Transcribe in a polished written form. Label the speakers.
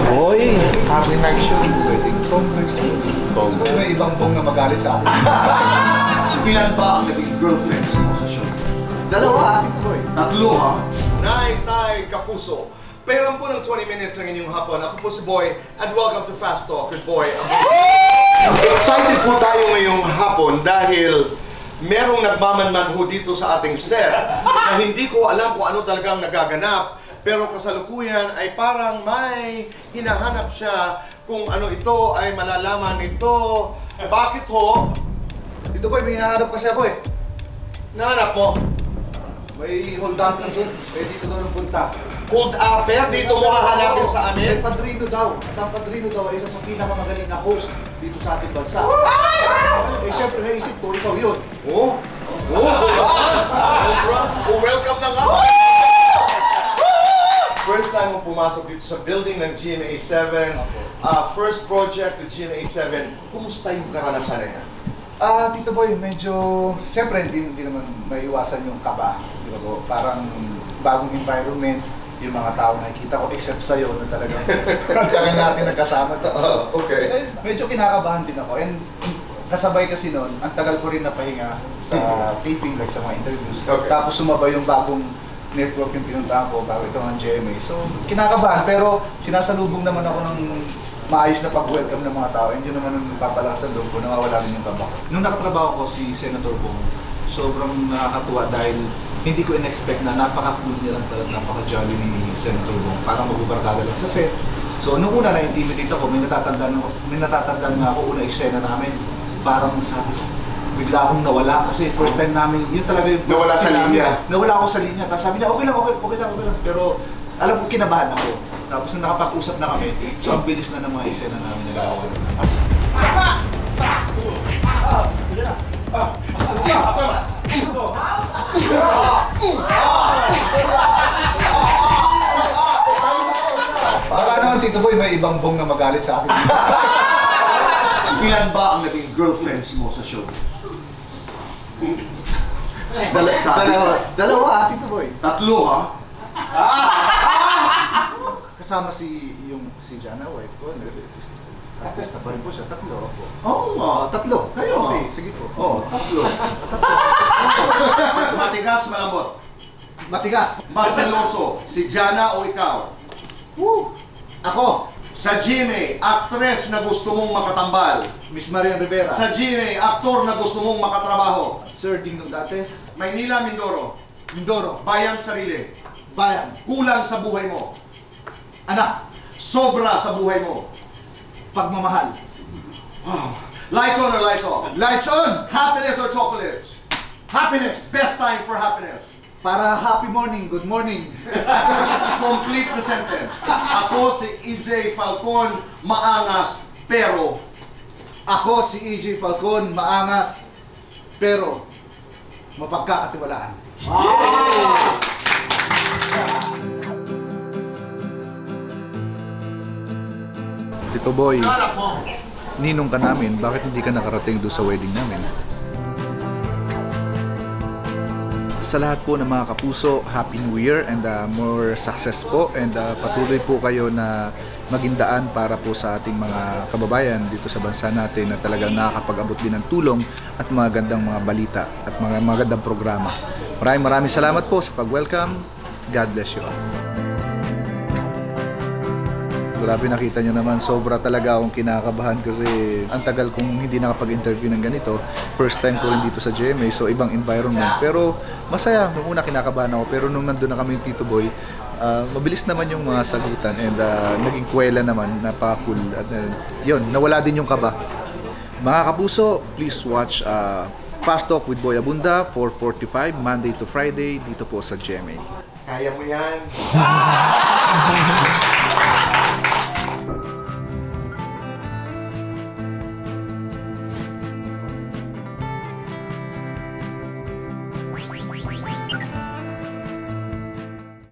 Speaker 1: Boy, happy night show. Wedding complex. May ibang bong na magalit sa akin.
Speaker 2: Ilan ba ang naging girlfriends mo sa show?
Speaker 1: Dalawa, Tito Boy.
Speaker 2: Tatlo, ha? Nay, Tay, Kapuso. Pairan po ng 20 minutes ng inyong hapon. Ako po si Boy, and welcome to Fast Talk with Boy. Excited po tayo ngayong hapon dahil merong nagmamanman ho dito sa ating set na hindi ko alam kung ano talagang nagaganap. Pero kasalukuyan ay parang may hinahanap siya kung ano ito ay malalaman ito. Bakit ho?
Speaker 1: Tito Boy, may hinahanap kasi ako eh.
Speaker 2: Nahanap mo?
Speaker 1: May hold up na doon. Pwede dito daw ng punta.
Speaker 2: Hold upper, dito mo hahanapin sa
Speaker 1: May
Speaker 2: amin?
Speaker 1: padrino daw. At ang padrino daw ay isa sa pinakamagaling na host dito sa ating bansa. Eh syempre naisip ko, ikaw yun.
Speaker 2: Oh? Welcome na nga! First time mo pumasok dito sa building ng GMA 7. First project ng GMA 7. Kumusta yung karanasan na yan?
Speaker 1: Tito Boy, medyo... Siyempre, hindi naman maiwasan yung kaba. Di ba po? Parang bagong environment, yung mga tao nakikita ko, except sa'yo na talagang tagal natin nagkasama.
Speaker 2: Okay.
Speaker 1: Eh, medyo kinakabahan din ako. And kasabay kasi noon, ang tagal ko rin napahinga sa taping, like sa mga interviews.
Speaker 2: Okay.
Speaker 1: Tapos sumabay yung bagong network yung pinuntahan ko bago ito ng GMA. So, kinakabahan. Pero sinasalubong naman ako ng maayos na pag-welcome ng mga tao, and yun naman ang papalakas ang loob ko, nawawala rin yung kaba. Nung nakatrabaho ko si Senator Bong, sobrang nakakatuwa dahil hindi ko in-expect na napaka-cool niya lang talaga, napaka-jolly ni Senator Bong. Parang magbubarkada lang sa set. So nung una na-intimidate ako, may natatandaan nga ako una eksena namin. Parang sabi ko, bigla akong nawala kasi first time namin, yun talaga yung
Speaker 2: Nawala sa linya?
Speaker 1: Nawala ako sa linya. Tapos sabi niya, okay lang. Pero alam ko, kinabahan ako. Tapos nung nakapag-usap na kami, so ang bilis na ng mga eksena namin nagawa. Baka naman, Tito Boy, may ibang bong na magalit sa akin.
Speaker 2: Ilan ba ang naging girlfriends mo sa showbiz?
Speaker 1: Dalawa, Tito Boy.
Speaker 2: Tatlo, ha?
Speaker 1: Kasama si Jana, wife ko. Artista pa rin po siya. Tatlo ako. Tatlo. Kayo, okay. Sige po.
Speaker 2: Tatlo. Matigas, malambot.
Speaker 1: Matigas.
Speaker 2: Mas seloso, si Jana o ikaw?
Speaker 1: Ako.
Speaker 2: Sa GMA, actress na gusto mong makatambal.
Speaker 1: Miss Maria Rivera.
Speaker 2: Sa GMA, aktor na gusto mong makatrabaho.
Speaker 1: Sir Dingdong Dates.
Speaker 2: Maynila, Mindoro.
Speaker 1: Mindoro.
Speaker 2: Bayan, sarili.
Speaker 1: Bayan.
Speaker 2: Kulang sa buhay mo.
Speaker 1: Anak.
Speaker 2: Sobra sa buhay mo.
Speaker 1: Pagmamahal.
Speaker 2: Wow. Lights on or lights off?
Speaker 1: Lights on!
Speaker 2: Happiness or chocolates?
Speaker 1: Happiness.
Speaker 2: Best time for happiness.
Speaker 1: Para happy morning, good morning.
Speaker 2: Complete the sentence. Ako si EJ Falcon, maangas, pero...
Speaker 1: Ako si EJ Falcon, maangas, pero mapagkakatiwalaan. Tito Boy, ninong ka namin, bakit hindi ka nakarating doon sa wedding namin? Sa lahat po ng mga kapuso, Happy New Year and more success po, and patuloy po kayo na maging daan para po sa ating mga kababayan dito sa bansa natin na talagang nakakapag-abot din ng tulong at magandang mga balita at mga magandang programa. Maraming salamat po sa pag-welcome. God bless you all. Grabe, nakita nyo naman, sobra talaga akong kinakabahan kasi ang tagal kong hindi nakapag-interview ng ganito. First time ko rin dito sa GMA, so ibang environment. Pero masaya, nung una kinakabahan ako, pero nung nandun na kami yung Tito Boy, mabilis naman yung mga sagutan and naging kwela naman, napaka-cool. At yun, nawala din yung kaba. Mga kapuso, please watch Fast Talk with Boy Abunda, 4:45, Monday to Friday, dito po sa GMA.
Speaker 2: Kaya mo yan.